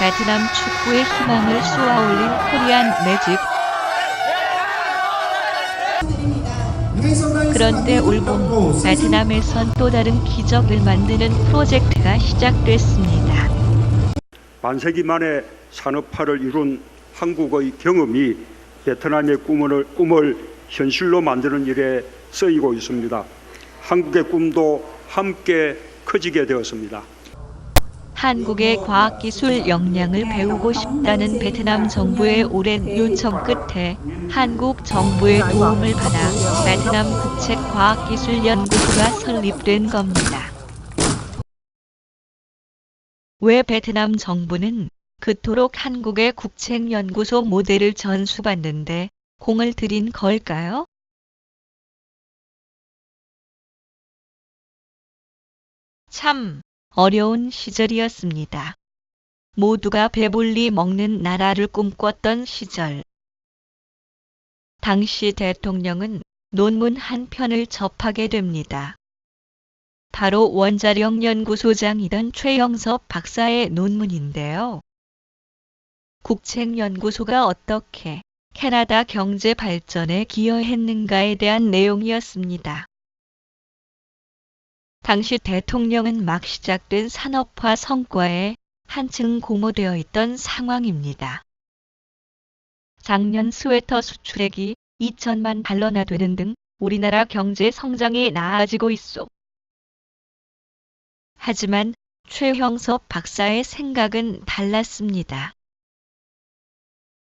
베트남 축구의 희망을 쏘아올린 코리안 매직. 그런데 올 봄 베트남에선 또 다른 기적을 만드는 프로젝트가 시작됐습니다. 반세기 만에 산업화를 이룬 한국의 경험이 베트남의 꿈을 현실로 만드는 일에 쓰이고 있습니다. 한국의 꿈도 함께 커지게 되었습니다. 한국의 과학기술 역량을 배우고 싶다는 베트남 정부의 오랜 요청 끝에 한국 정부의 도움을 받아 베트남 국책과학기술연구소가 설립된 겁니다. 왜 베트남 정부는 그토록 한국의 국책연구소 모델을 전수받는데 공을 들인 걸까요? 참 어려운 시절이었습니다. 모두가 배불리 먹는 나라를 꿈꿨던 시절. 당시 대통령은 논문 한 편을 접하게 됩니다. 바로 원자력연구소장이던 최영섭 박사의 논문인데요. 국책연구소가 어떻게 캐나다 경제 발전에 기여했는가에 대한 내용이었습니다. 당시 대통령은 막 시작된 산업화 성과에 한층 공모되어 있던 상황입니다. 작년 스웨터 수출액이 2천만 달러나 되는 등 우리나라 경제 성장이 나아지고 있어. 하지만 최형섭 박사의 생각은 달랐습니다.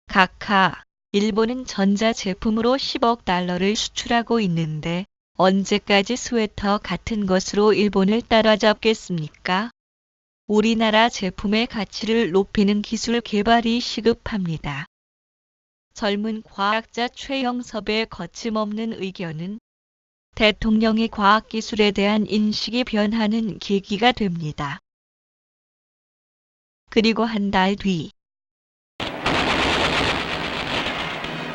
각하, 일본은 전자제품으로 10억 달러를 수출하고 있는데 언제까지 스웨터 같은 것으로 일본을 따라잡겠습니까? 우리나라 제품의 가치를 높이는 기술 개발이 시급합니다. 젊은 과학자 최영섭의 거침없는 의견은 대통령의 과학기술에 대한 인식이 변하는 계기가 됩니다. 그리고 한 달 뒤,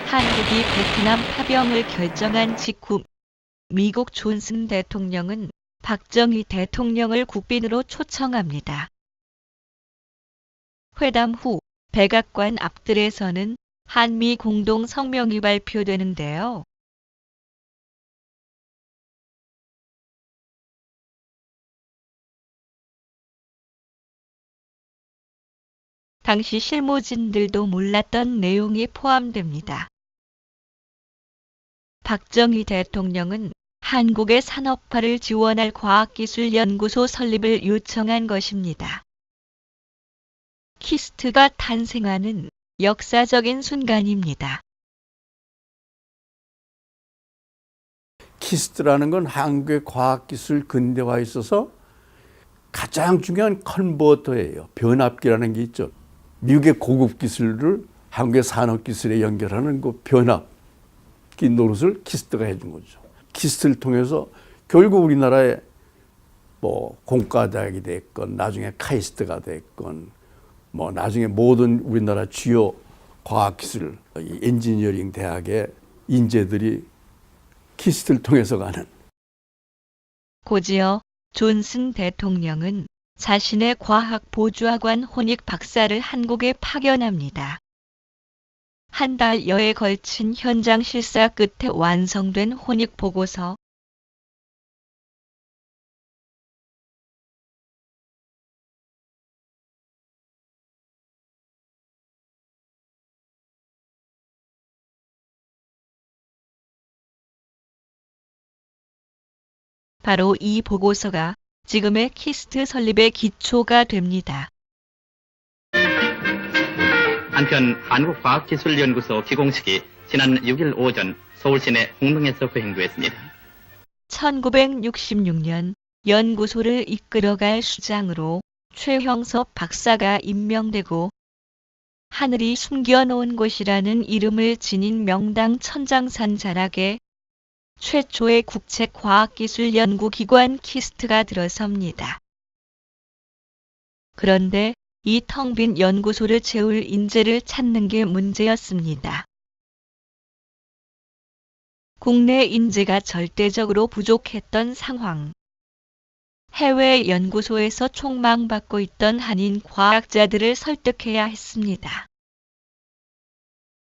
한국이 베트남 파병을 결정한 직후 미국 존슨 대통령은 박정희 대통령을 국빈으로 초청합니다. 회담 후 백악관 앞뜰에서는 한미 공동 성명이 발표되는데요. 당시 실무진들도 몰랐던 내용이 포함됩니다. 박정희 대통령은 한국의 산업화를 지원할 과학기술연구소 설립을 요청한 것입니다. 키스트가 탄생하는 역사적인 순간입니다. 키스트라는 건 한국의 과학기술 근대화에 있어서 가장 중요한 컨버터예요. 변압기라는 게 있죠. 미국의 고급 기술을 한국의 산업기술에 연결하는 그 변압기 노릇을 키스트가 해준 거죠. 키스트를 통해서 결국 우리나라의 공과대학이 됐건 나중에 카이스트가 됐건 나중에 모든 우리나라 주요 과학기술 엔지니어링 대학의 인재들이 키스트를 통해서 가는. 곧이어 존슨 대통령은 자신의 과학보좌관 혼익 박사를 한국에 파견합니다. 한 달여에 걸친 현장 실사 끝에 완성된 혼익 보고서. 바로 이 보고서가 지금의 키스트 설립의 기초가 됩니다. 한편 한국과학기술연구소 기공식이 지난 6일 오전 서울 시내 홍릉에서 거행됐습니다. 1966년 연구소를 이끌어갈 수장으로 최형섭 박사가 임명되고 하늘이 숨겨놓은 곳이라는 이름을 지닌 명당 천장산 자락에 최초의 국책과학기술연구기관 키스트가 들어섭니다. 그런데 이 텅 빈 연구소를 채울 인재를 찾는 게 문제였습니다. 국내 인재가 절대적으로 부족했던 상황. 해외 연구소에서 촉망받고 있던 한인 과학자들을 설득해야 했습니다.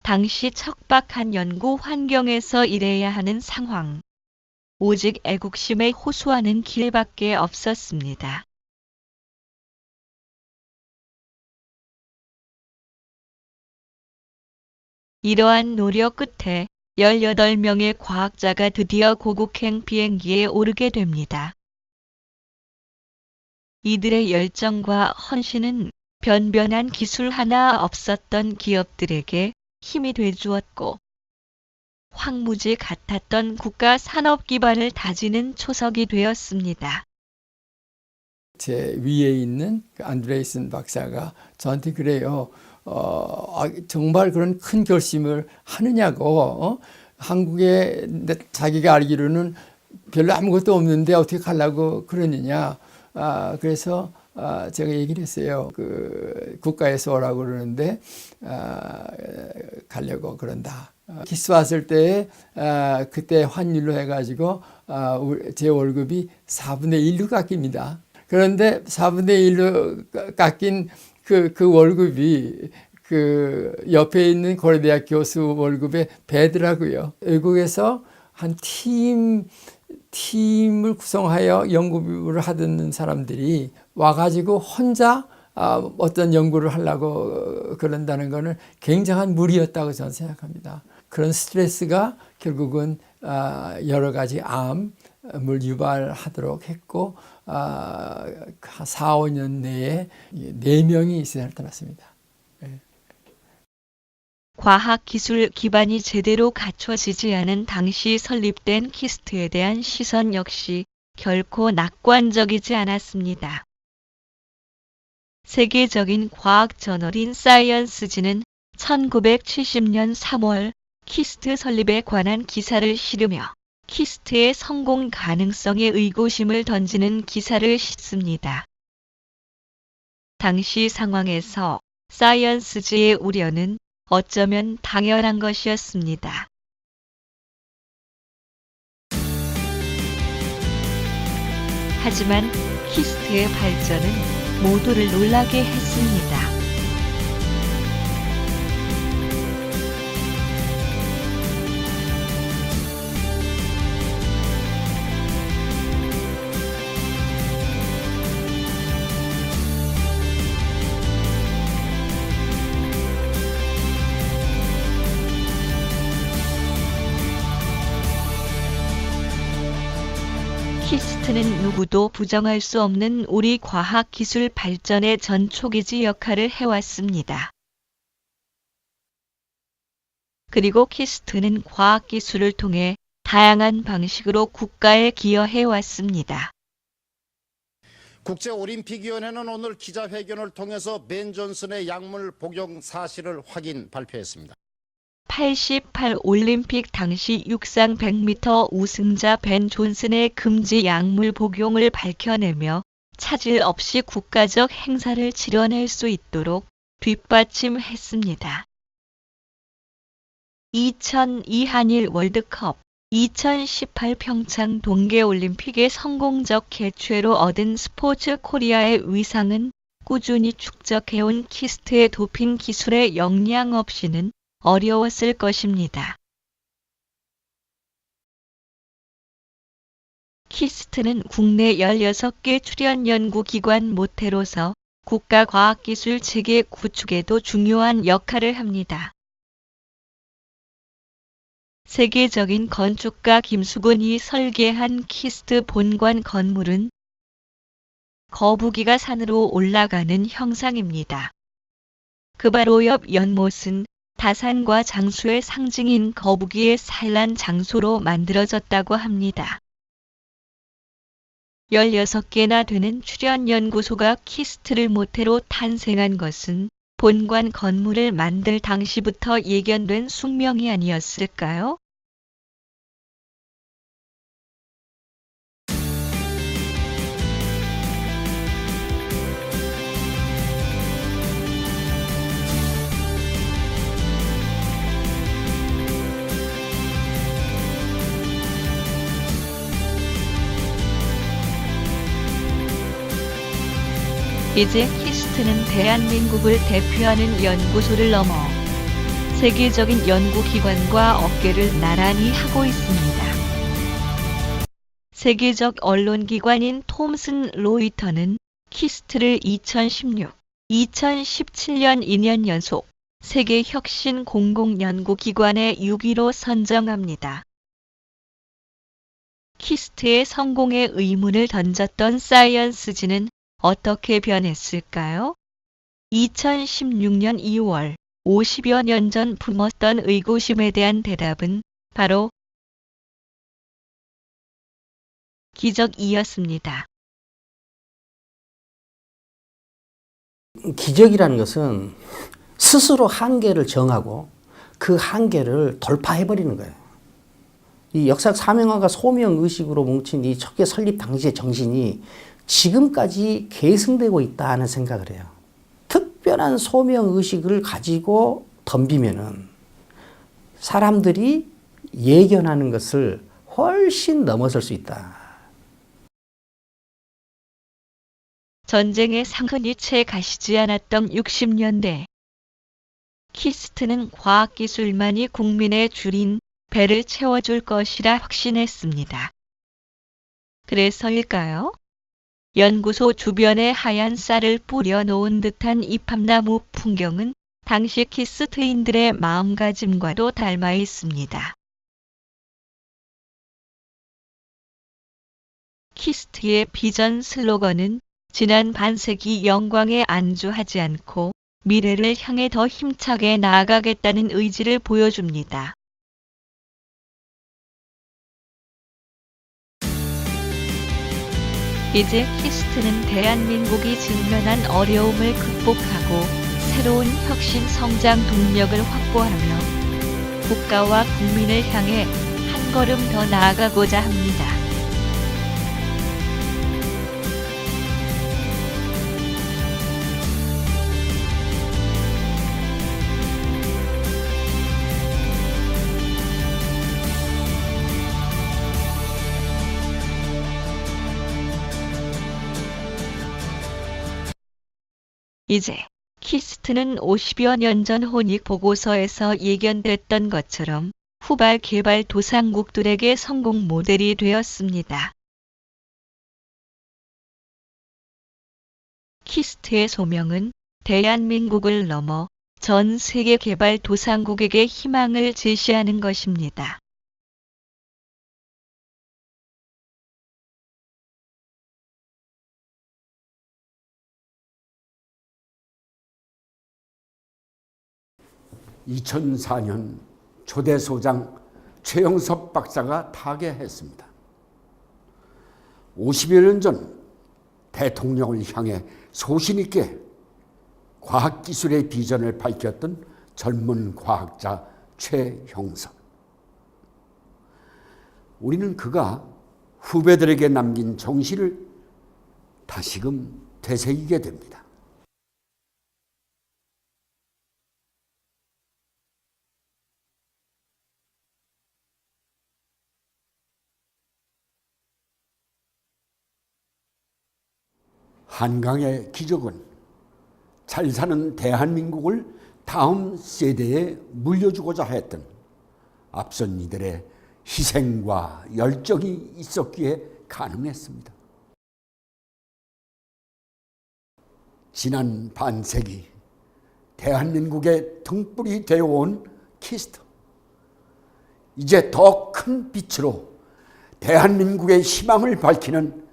당시 척박한 연구 환경에서 일해야 하는 상황. 오직 애국심에 호소하는 길밖에 없었습니다. 이러한 노력 끝에 18명의 과학자가 드디어 고국행 비행기에 오르게 됩니다. 이들의 열정과 헌신은 변변한 기술 하나 없었던 기업들에게 힘이 되주었고, 황무지 같았던 국가 산업 기반을 다지는 초석이 되었습니다. 제 위에 있는 안드레이슨 박사가 저한테 그래요. 정말 그런 큰 결심을 하느냐고. 한국에 자기가 알기로는 별로 아무것도 없는데 어떻게 가려고 그러느냐. 그래서 제가 얘기를 했어요. 국가에서 오라고 그러는데 가려고 그런다. 키스 왔을 때 그때 환율로 해가지고 제 월급이 4분의 1로 깎입니다. 그런데 4분의 1로 깎인 그 월급이 그 옆에 있는 고려대학 교수 월급의 배더라고요. 외국에서 한 팀을 구성하여 연구를 하던 사람들이 와가지고 혼자 어떤 연구를 하려고 그런다는 것은 굉장한 무리였다고 저는 생각합니다. 그런 스트레스가 결국은 여러 가지 암을 유발하도록 했고 4, 5년 내에 4명이 세상을 떠났습니다. 과학기술 기반이 제대로 갖춰지지 않은 당시 설립된 키스트에 대한 시선 역시 결코 낙관적이지 않았습니다. 세계적인 과학 저널인 사이언스지는 1970년 3월 키스트 설립에 관한 기사를 실으며 키스트의 성공 가능성에 의구심을 던지는 기사를 싣습니다. 당시 상황에서 사이언스지의 우려는 어쩌면 당연한 것이었습니다. 하지만 키스트의 발전은 모두를 놀라게 했습니다. 키스트는 누구도 부정할 수 없는 우리 과학기술 발전의 전초기지 역할을 해왔습니다. 그리고 키스트는 과학기술을 통해 다양한 방식으로 국가에 기여해왔습니다. 국제올림픽위원회는 오늘 기자회견을 통해서 벤 존슨의 약물 복용 사실을 확인 발표했습니다. 88 올림픽 당시 육상 100m 우승자 벤 존슨의 금지 약물 복용을 밝혀내며 차질 없이 국가적 행사를 치러낼 수 있도록 뒷받침했습니다. 2002 한일 월드컵, 2018 평창 동계올림픽의 성공적 개최로 얻은 스포츠 코리아의 위상은 꾸준히 축적해온 키스트의 도핑 기술의 역량 없이는 어려웠을 것입니다. 키스트는 국내 16개 출연 연구기관 모태로서 국가과학기술 체계 구축에도 중요한 역할을 합니다. 세계적인 건축가 김수근이 설계한 키스트 본관 건물은 거북이가 산으로 올라가는 형상입니다. 그 바로 옆 연못은 다산과 장수의 상징인 거북이의 산란 장소로 만들어졌다고 합니다. 16개나 되는 출연 연구소가 키스트를 모태로 탄생한 것은 본관 건물을 만들 당시부터 예견된 숙명이 아니었을까요? 이제 키스트는 대한민국을 대표하는 연구소를 넘어 세계적인 연구기관과 업계를 나란히 하고 있습니다. 세계적 언론기관인 톰슨 로이터는 키스트를 2016, 2017년 2년 연속 세계 혁신 공공연구기관의 6위로 선정합니다. 키스트의 성공에 의문을 던졌던 사이언스지는 어떻게 변했을까요? 2016년 2월 50여 년 전 품었던 의구심에 대한 대답은 바로 기적이었습니다. 기적이라는 것은 스스로 한계를 정하고 그 한계를 돌파해버리는 거예요. 이 역사적 사명감과 소명의식으로 뭉친 이 척의 설립 당시의 정신이 지금까지 계승되고 있다는 생각을 해요. 특별한 소명의식을 가지고 덤비면은 사람들이 예견하는 것을 훨씬 넘어설 수 있다. 전쟁의 상흔이 채 가시지 않았던 60년대. 키스트는 과학기술만이 국민의 줄인 배를 채워줄 것이라 확신했습니다. 그래서일까요? 연구소 주변에 하얀 쌀을 뿌려놓은 듯한 이 팝나무 풍경은 당시 키스트인들의 마음가짐과도 닮아 있습니다. 키스트의 비전 슬로건은 지난 반세기 영광에 안주하지 않고 미래를 향해 더 힘차게 나아가겠다는 의지를 보여줍니다. 이제 키스트는 대한민국이 직면한 어려움을 극복하고 새로운 혁신 성장 동력을 확보하며 국가와 국민을 향해 한 걸음 더 나아가고자 합니다. 이제 키스트는 50여 년 전 혼익 보고서에서 예견됐던 것처럼 후발 개발 도상국들에게 성공 모델이 되었습니다. 키스트의 소명은 대한민국을 넘어 전 세계 개발 도상국에게 희망을 제시하는 것입니다. (2004년) 초대소장 최영섭 박사가 타계했습니다. 50여 년 전 대통령을 향해 소신 있게 과학기술의 비전을 밝혔던 젊은 과학자 최형섭. 우리는 그가 후배들에게 남긴 정신을 다시금 되새기게 됩니다. 한강의 기적은 잘 사는 대한민국을 다음 세대에 물려주고자 했던 앞선 이들의 희생과 열정이 있었기에 가능했습니다. 지난 반세기 대한민국의 등불이 되어온 키스트. 이제 더 큰 빛으로 대한민국의 희망을 밝히는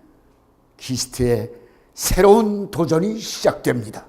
키스트의 새로운 도전이 시작됩니다.